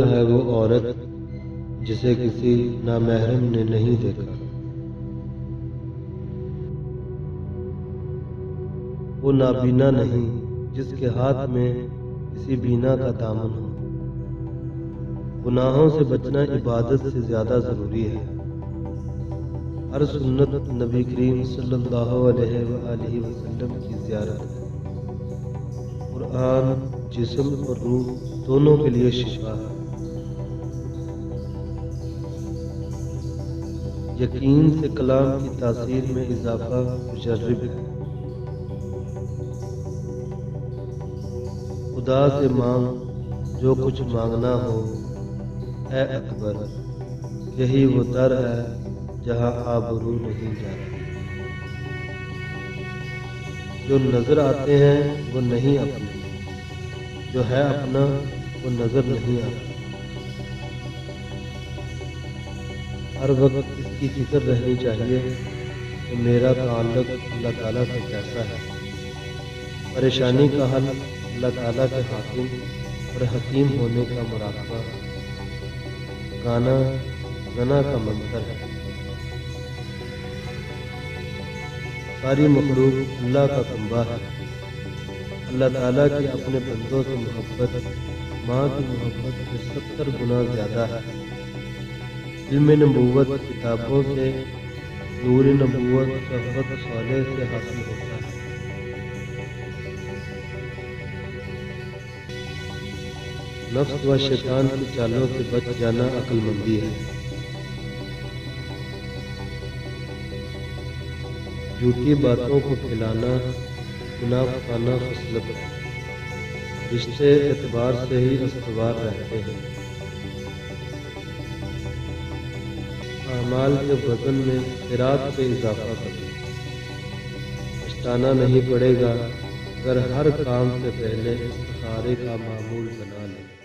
دنگ ہے وہ عورت جسے کسی نامحرم نے نہیں دیکھا۔ وہ نابینا نہیں جس کے ہاتھ میں کسی بینا کا دامن ہو۔ گناہوں سے بچنا عبادت سے زیادہ ضروری ہے۔ ہر سنت نبی کریم صلی اللہ علیہ وآلہ وسلم کی زیارت ہے۔ قرآن جسم اور روح دونوں کے لیے شفا ہے۔ یقین سے کلام کی تاثیر میں اضافہ مجرب ہے۔ خدا سے مانگ جو کچھ مانگنا ہو اے اکبر، یہی وہ در ہے جہاں آبرو نہیں جاتی۔ جو نظر آتے ہیں وہ نہیں اپنے، جو ہے اپنا وہ نظر نہیں آتا۔ ہر وقت اس کی فکر رہنی چاہیے کہ میرا تعلق اللہ تعالیٰ سے کیسا ہے۔ پریشانی کا حل اللہ تعالیٰ کے حاکم اور حکیم ہونے کا مراقبہ۔ گانا غنا کا منتر ہے۔ ساری مخلوق اللہ کا کنبہ ہے۔ اللہ تعالیٰ کی اپنے بندوں سے محبت ماں کی محبت سے 70 گنا زیادہ ہے۔ علم نبوت کتابوں سے، نور نبوت صحبت صالح سے حاصل ہوتا ہے۔ نفس و شیطان کی چالوں سے بچ جانا عقل مندی ہے۔ جھوٹی باتوں کو پھیلانا منافقانہ خصلت ہے۔ رشتے اعتبار سے ہی استوار رہتے ہیں۔ اعمال کے وزن میں خیرات سے اضافہ کریں۔ پچھتانا نہیں پڑے گا اگر ہر کام سے پہلے استخارے کا معمول بنا لیں۔